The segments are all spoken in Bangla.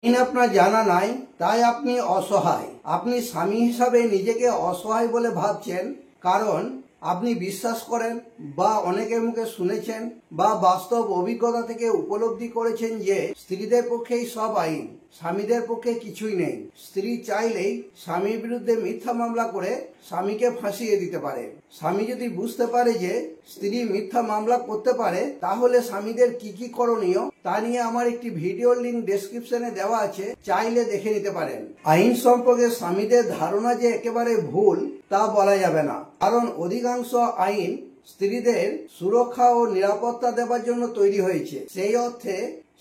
আইন আপনার জানা নাই, তাই আপনি অসহায়। আপনি স্বামী হিসাবে নিজেকে অসহায় বলে ভাবছেন, কারণ আপনি বিশ্বাস করেন বা অনেকের মুখে শুনেছেন বা বাস্তব অভিজ্ঞতা থেকে উপলব্ধি করেছেন যে স্ত্রীদের পক্ষেই সব আইন, স্বামীদের পক্ষে কিছুই নেই। স্ত্রী চাইলেই স্বামীর বিরুদ্ধে মিথ্যা মামলা করে স্বামীকে ফাঁসিয়ে দিতে পারে। স্বামী যদি বুঝতে পারে যে স্ত্রী মিথ্যা মামলা করতে পারে, তাহলে স্বামীদের কি কি করণীয় তা নিয়ে আমার একটি ভিডিওর লিঙ্ক ডেসক্রিপশনে দেওয়া আছে, চাইলে দেখে নিতে পারেন। আইন সম্পর্কে স্বামীদের ধারণা যে একেবারে ভুল তা বলা যাবে না, কারণ অধিকাংশ আইন স্ত্রীদের সুরক্ষা ও নিরাপত্তা দেওয়ার জন্য তৈরি হয়েছে। সেই অর্থে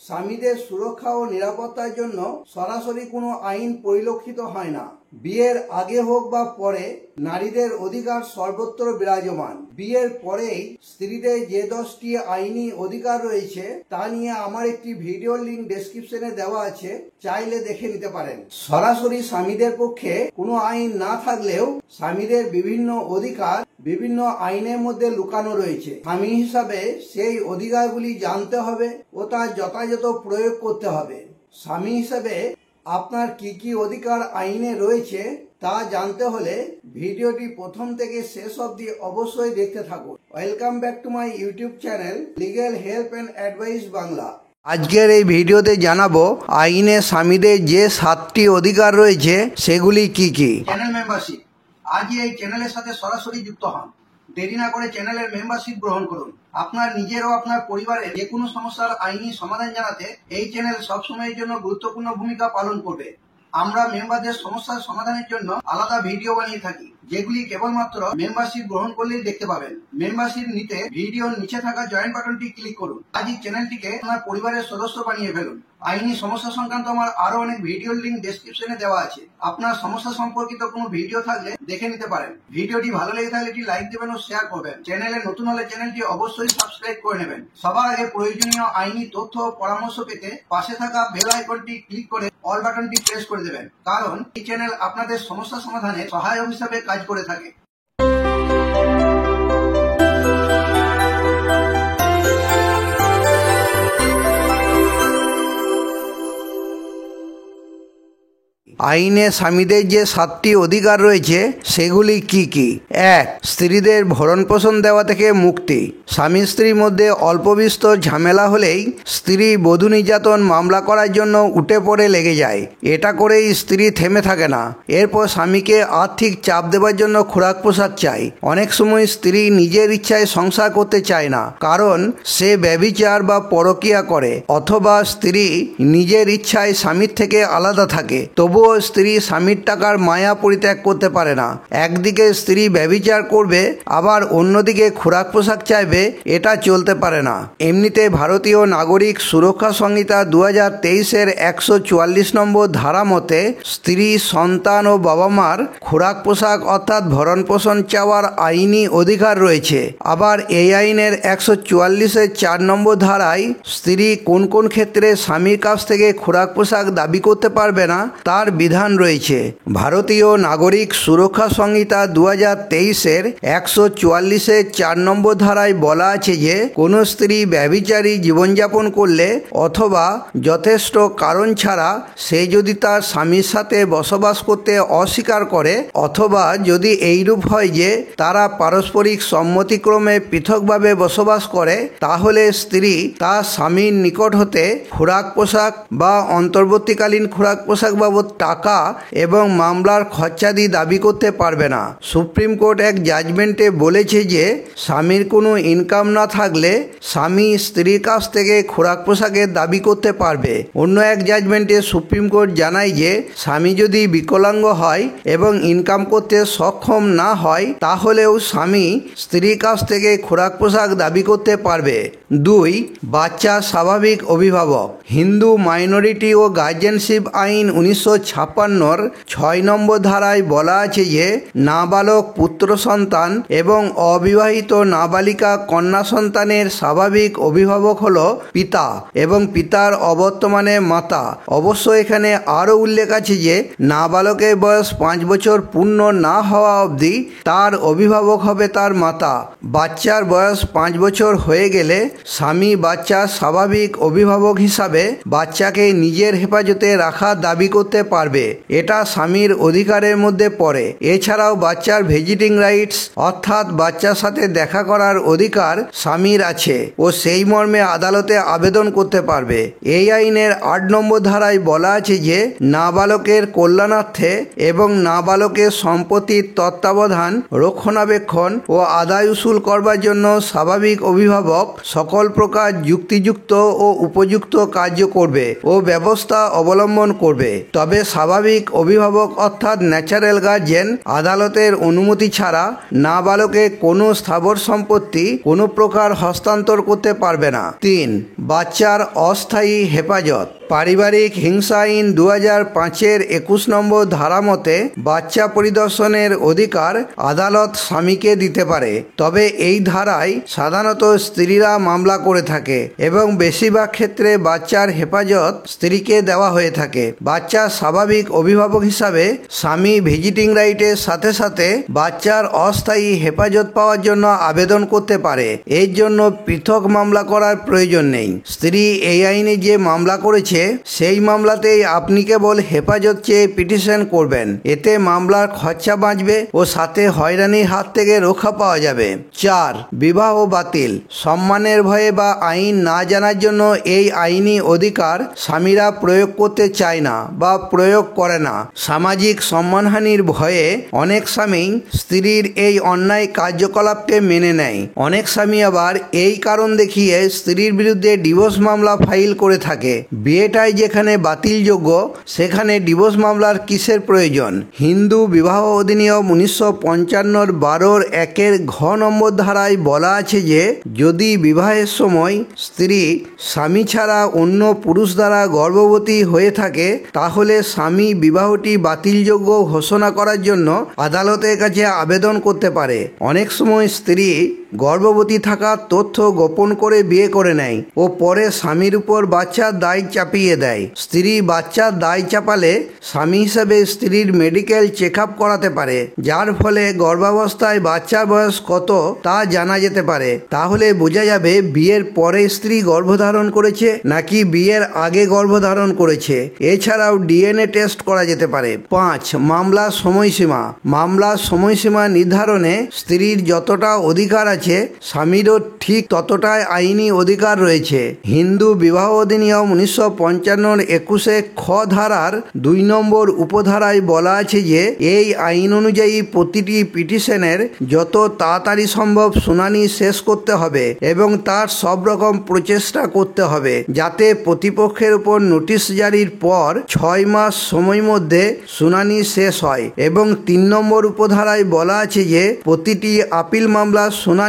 স্বামীদের সুরক্ষা ও নিরাপত্তার জন্য সরাসরি কোনো আইন পরিলক্ষিত হয় না। বিয়ের আগে হোক বা পরে নারীদের অধিকার সর্বত্র বিরাজমান। বিয়ের পরেই স্ত্রীদের যে 10টি আইনি অধিকার রয়েছে তা নিয়ে আমার একটি ভিডিওর লিঙ্ক ডেসক্রিপশনে দেওয়া আছে, চাইলে দেখে নিতে পারেন। সরাসরি স্বামীদের পক্ষে কোনো আইন না থাকলেও স্বামীদের বিভিন্ন অধিকার বিভিন্ন আইনের মধ্যে লুকানো রয়েছে। স্বামী হিসাবে সেই অধিকারগুলি জানতে হবে ও তার যথাযথ প্রয়োগ করতে হবে। স্বামী হিসাবে আপনার কি কি অধিকার আইনে রয়েছে তা জানতে হলে ভিডিওটি প্রথম থেকে শেষ অবধি অবশ্যই দেখতে থাকুন। Welcome back to my YouTube channel legal help and advice Bangla. আজকের এই ভিডিওতে জানাবো আইনে স্বামীদের যে 7টি অধিকার রয়েছে সেগুলি কি কি। চ্যানেল মেম্বারশিপ, আজই এই চ্যানেলের সাথে সরাসরি যুক্ত হন। দেরি না করে চ্যানেলের মেম্বারশিপ গ্রহণ করুন। আপনার নিজের ও আপনার পরিবারের যে কোনো সমস্যার আইনি সমাধান জানাতে এই চ্যানেল সবসময়ের জন্য গুরুত্বপূর্ণ ভূমিকা পালন করবে। আমরা মেম্বারদের সমস্যার সমাধানের জন্য আলাদা ভিডিও বানিয়ে থাকি, যেগুলি কেবলমাত্র মেম্বারশিপ গ্রহণ করলেই দেখতে পাবেন। মেম্বারশিপ নিতে ভিডিওর নিচে থাকা জয়েন বাটনটি ক্লিক করুন। আজই চ্যানেলটিকে আপনার পরিবারের সদস্য বানিয়ে ফেলুন। আইনি সমস্যা সংক্রান্ত আমার আরো অনেক ভিডিওর লিঙ্ক ডেসক্রিপশনে দেওয়া আছে। আপনার সমস্যা সম্পর্কিত কোনো ভিডিও থাকলে দেখে নিতে পারেন। ভিডিওটি ভালো লেগে থাকলে একটি লাইক দেবেন ও শেয়ার করবেন। চ্যানেলে নতুন হলে চ্যানেলটি অবশ্যই সাবস্ক্রাইব করে নেবেন। সবার আগে প্রয়োজনীয় আইনি তথ্য ও পরামর্শ পেতে পাশে থাকা বেল আইকনটি ক্লিক করে অল বাটনটি প্রেস করে দেবেন, কারণ এই চ্যানেল আপনাদের সমস্যা সমাধানে সহায়ক হিসাবে কাজ করে থাকে। আইনে স্বামীদের যে 7টি অধিকার রয়েছে সেগুলি কি কি। 1. স্ত্রীদের ভরণ পোষণ দেওয়া থেকে মুক্তি। স্বামী স্ত্রীর মধ্যে অল্প বিস্তর ঝামেলা হলেই স্ত্রী বধূ নির্যাতন মামলা করার জন্য উঠে পড়ে লেগে যায়। এটা করেই স্ত্রী থেমে থাকে না, এরপর স্বামীকে আর্থিক চাপ দেওয়ার জন্য খোরাক পোশাক চায়। অনেক সময় স্ত্রী নিজের ইচ্ছায় সংসার করতে চায় না, কারণ সে ব্যভিচার বা পরকীয়া করে, অথবা স্ত্রী নিজের ইচ্ছায় স্বামীর থেকে আলাদা থাকে, তবুও স্ত্রী স্বামীর টাকার মায়া পরিত্যাগ করতে পারে না। একদিকে স্ত্রী ব্যভিচার করবে, আবার অন্যদিকে খোরাক পোশাক চাইবে, এটা চলতে পারে না। এমনিতে ভারতীয় নাগরিক সুরক্ষা সংহিতা 2023-এর 144 নম্বর ধারা মতে স্ত্রী, সন্তান ও বাবা মার খোরাক পোশাক অর্থাৎ ভরণ পোষণ চাওয়ার আইনি অধিকার রয়েছে। আবার এই আইনের 144-এর 4 নম্বর ধারায় স্ত্রী কোন কোন ক্ষেত্রে স্বামীর কাছ থেকে খোরাক পোশাক দাবি করতে পারবে না তার বিধান রয়েছে। ভারতীয় নাগরিক সুরক্ষা সংহিতা 2023-এর 144-এর 4 নম্বর ধারায় বলা আছে যে কোন স্ত্রী ব্যভিচারী জীবনযাপন করলে অথবা যথেষ্ট কারণ ছাড়া সে যদি তার স্বামীর সাথে বসবাস করতে অস্বীকার করে, অথবা যদি এইরূপ হয় যে তারা পারস্পরিক সম্মতিক্রমে পৃথকভাবে বসবাস করে, তাহলে স্ত্রী তার স্বামীর নিকট হতে খোরাক পোশাক বা অন্তর্বর্তীকালীন খোরাক পোশাক বাবদ টাকা এবং মামলার খরচাদি দাবি করতে পারবে না। সুপ্রিম কোর্ট এক জাজমেন্টে বলেছে যে স্বামীর কোনো ইনকাম না থাকলে স্বামী স্ত্রীর কাছ থেকে খোরাক পোশাকের দাবি করতে পারবে। অন্য এক জাজমেন্টে সুপ্রিম কোর্ট জানায় যে স্বামী যদি বিকলাঙ্গ হয় এবং ইনকাম করতে সক্ষম না হয়, তাহলেও স্বামী স্ত্রীর কাছ থেকে খোরাক পোশাক দাবি করতে পারবে। 2. বাচ্চার স্বাভাবিক অভিভাবক। হিন্দু মাইনরিটি ও গার্জেনশিপ আইন 1956 56 6 নম্বর ধারায় বলা আছে যে নাবালক পুত্র সন্তান এবং অবিবাহিত নাবালিকা কন্যা সন্তানের স্বাভাবিক অভিভাবক হলো পিতা এবং পিতার অবর্তমানে মাতা। অবশ্য এখানে আরও উল্লেখ আছে যে নাবালকের বয়স 5 বছর পূর্ণ না হওয়া অবধি তার অভিভাবক হবে তার মাতা। বাচ্চার বয়স 5 বছর হয়ে গেলে স্বামী বাচ্চার স্বাভাবিক অভিভাবক হিসাবে বাচ্চাকে নিজের হেফাজতে রাখার দাবি করতে পারবে। এটা স্বামীর অধিকারের মধ্যে পড়ে। এছাড়াও বাচ্চার ভিজিটিং রাইটস অর্থাৎ বাচ্চার সাথে দেখা করার অধিকার স্বামীর আছে ও সেই মর্মে আদালতে আবেদন করতে পারবে। এই আইনের 8 নম্বর ধারায় বলা আছে যে নাবালকের কল্যাণার্থে এবং নাবালকের সম্পত্তির তত্ত্বাবধান, রক্ষণাবেক্ষণ ও আদায় উসুল করবার জন্য স্বাভাবিক অভিভাবক সকল প্রকার যুক্তিযুক্ত ও উপযুক্ত কার্য করবে ও ব্যবস্থা অবলম্বন করবে। তবে স্বাভাবিক অভিভাবক অর্থাৎ ন্যাচারাল গার্জিয়ান আদালতের অনুমতি ছাড়া নাবালকের কোনো স্থাবর সম্পত্তি কোনো প্রকার হস্তান্তর করতে পারবে না। 3. বাচ্চার অস্থায়ী হেফাজত। পারিবারিক হিংসা আইন 2005-এর 21 নম্বর ধারা মতে বাচ্চা পরিদর্শনের অধিকার আদালত স্বামীকে দিতে পারে। তবে এই ধারায় সাধারণত স্ত্রীরা মামলা করে থাকে এবং বেশিরভাগ ক্ষেত্রে বাচ্চার হেফাজত স্ত্রীকে দেওয়া হয়ে থাকে। বাচ্চার স্বাভাবিক অভিভাবক হিসাবে স্বামী ভিজিটিং রাইটের সাথে সাথে বাচ্চার অস্থায়ী হেফাজত পাওয়ার জন্য আবেদন করতে পারে। এর জন্য পৃথক মামলা করার প্রয়োজন নেই। স্ত্রী এই আইনে যে মামলা করেছে সেই মামলাতেই আপনি কেবল হেফাজত চেয়ে পিটিশন করবেন। এতে মামলার খরচা বাঁচবে ও সাথে হয়রানির হাত থেকে রক্ষা পাওয়া যাবে। 4. বিবাহ বাতিল। সম্মানের ভয়ে বা আইন না জানার জন্য এই আইনি অধিকার স্বামীরা প্রয়োগ করতে চায় না বা প্রয়োগ করে না। সামাজিক সম্মানহানির ভয়ে অনেক স্বামী স্ত্রীর এই অন্যায় কার্যকলাপকে মেনে নেয়। অনেক স্বামী আবার এই কারণ দেখিয়ে স্ত্রীর বিরুদ্ধে ডিভোর্স মামলা ফাইল করে থাকে। বিয়েটাই যেখানে বাতিলযোগ্য সেখানে ডিভোর্স মামলার কিসের প্রয়োজন? হিন্দু বিবাহ অধিনিয়ম 1955 12 1 ঘ নম্বর ধারায় বলা আছে যে যদি বিবাহের সময় স্ত্রী স্বামী ছাড়া অন্য পুরুষ দ্বারা গর্ভবতী হয়ে থাকে তাহলে স্বামী বিবাহটি বাতিলযোগ্য ঘোষণা করার জন্য আদালতের কাছে আবেদন করতে পারে। অনেক সময় স্ত্রী গর্ভবতী থাকার তথ্য গোপন করে বিয়ে করে নেয় ও পরে স্বামীর উপর বাচ্চার দায় চাপিয়ে দেয়। স্ত্রী বাচ্চার দায় চাপালে স্বামী হিসেবে স্ত্রীর মেডিকেল চেক আপ করাতে পারে, যার ফলে গর্ভাবস্থায় বাচ্চার বয়স কত তা জানা যেতে পারে। তাহলে বোঝা যাবে বিয়ের পরে স্ত্রী গর্ভধারণ করেছে নাকি বিয়ের আগে গর্ভধারণ করেছে। এছাড়াও ডিএনএ টেস্ট করা যেতে পারে। 5. মামলার সময়সীমা। মামলার সময়সীমা নির্ধারণে স্ত্রীর যতটা অধিকার আছে স্বামীরও ঠিক ততটাই আইনি অধিকার রয়েছে। হিন্দু বিবাহ অধিনিয়ম 1955 21 খ ধারার 2 নম্বর উপধারায় বলা আছে যে এই আইন অনুযায়ী প্রতিটি পিটিশনের যত তাড়াতাড়ি সম্ভব শুনানি শেষ করতে হবে এবং তার সব রকম প্রচেষ্টা করতে হবে যাতে প্রতিপক্ষের উপর নোটিশ জারির পর 6 মাস সময় মধ্যে শুনানি শেষ হয়। এবং 3 নম্বর উপধারায় বলা আছে যে প্রতিটি আপিল মামলার শুনানি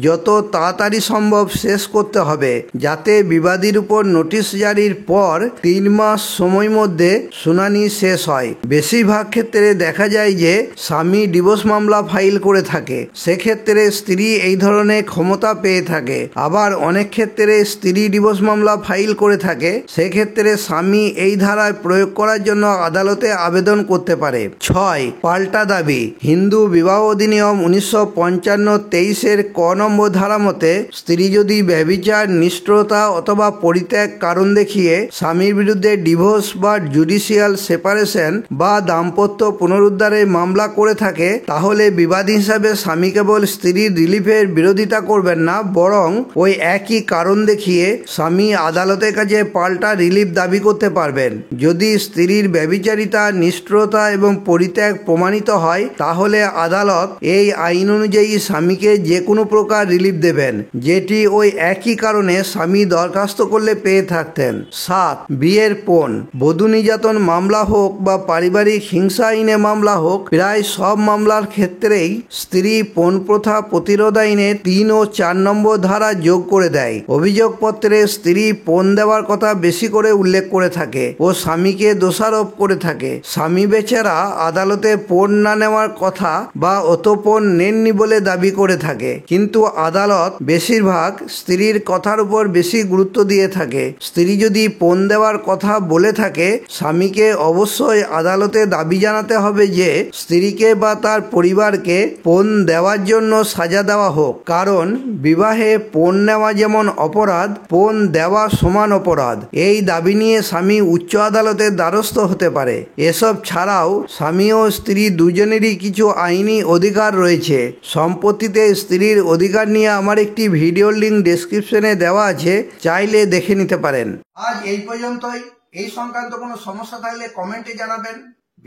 যত তাড়াতাড়ি সম্ভব শেষ করতে হবে যাতে বিবাদীর উপর নোটিশ জারির পর 3 মাস সময় মধ্যে শুনানি শেষ হয়। বেশিরভাগ ক্ষেত্রে দেখা যায় যে স্বামী ডিভোর্স মামলা ফাইল করে থাকে, সেক্ষেত্রে স্ত্রী এই ধরনের ক্ষমতা পেয়ে থাকে। আবার অনেক ক্ষেত্রে স্ত্রী ডিভোর্স মামলা ফাইল করে থাকে, সেক্ষেত্রে স্বামী এই ধারায় প্রয়োগ করার জন্য আদালতে আবেদন করতে পারে। 6. পাল্টা দাবি। হিন্দু বিবাহ অধিনিয়ম 1955 23 ক নম্বর ধারা মতে স্ত্রী যদি ব্যভিচার, নিষ্ঠুরতা অথবা পরিত্যাগ কারণ দেখিয়ে স্বামীর বিরুদ্ধে ডিভোর্স বা জুডিশিয়াল সেপারেশন বা দাম্পত্য পুনরুদ্ধারের মামলা করে থাকে তাহলে বিবাদী হিসাবে স্বামী কেবল স্ত্রীর রিলিফের বিরোধিতা করবেন না, বরং ওই একই কারণ দেখিয়ে স্বামী আদালতের কাছে পাল্টা রিলিফ দাবি করতে পারবেন। যদি স্ত্রীর ব্যভিচারিতা, নিষ্ঠুরতা এবং পরিত্যাগ প্রমাণিত হয় তাহলে আদালত এই আইন অনুযায়ী স্বামীকে যে কোনো প্রকার রিলিফ দেবেন, যেটি ওই একই কারণে স্বামী দরখাস্ত করলে পেয়ে থাকতেন। 7. বিয়ের পণ। বধূ নির্যাতন মামলা হোক বা পারিবারিক হিংসা আইনে মামলা হোক, প্রায় সব মামলার ক্ষেত্রেই স্ত্রী পণ প্রথা প্রতিরোধ আইনে 3 ও 4 নম্বর ধারা যোগ করে দেয়। অভিযোগপত্রে স্ত্রী পণ দেওয়ার কথা বেশি করে উল্লেখ করে থাকে ও স্বামীকে দোষারোপ করে থাকে। স্বামী বেচারা আদালতে পণ না নেওয়ার কথা বা অত পণ নেননি বলে দাবি করে থাকে, কিন্তু আদালত বেশিরভাগ স্ত্রীর কথার উপর বেশি গুরুত্ব দিয়ে থাকে। স্ত্রী যদি পণ দেওয়ার কথা বলে থাকে, স্বামীকে অবশ্যই আদালতে দাবি জানাতে হবে যে স্ত্রীকে বা তার পরিবারকে পণ দেওয়ার জন্য সাজা দেওয়া হোক, কারণ বিবাহে পণ নেওয়া যেমন অপরাধ, পণ দেওয়া সমান অপরাধ। এই দাবি নিয়ে স্বামী উচ্চ আদালতের দ্বারস্থ হতে পারে। এসব ছাড়াও স্বামী ও স্ত্রী দুজনেরই কিছু আইনি অধিকার রয়েছে। সম্পত্তিতে স্ত্রীর অধিকার নিয়ে আমার একটি ভিডিওর লিঙ্ক ডেসক্রিপশনে দেওয়া আছে, চাইলে দেখে নিতে পারেন। আজ এই পর্যন্তই। এই সংক্রান্ত কোনো সমস্যা থাকলে কমেন্টে জানাবেন।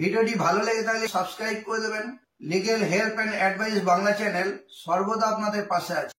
ভিডিওটি ভালো লেগে থাকলে সাবস্ক্রাইব করে দেবেন। Legal help and advice Bangla channel সর্বদা আপনাদের পাশে আছে।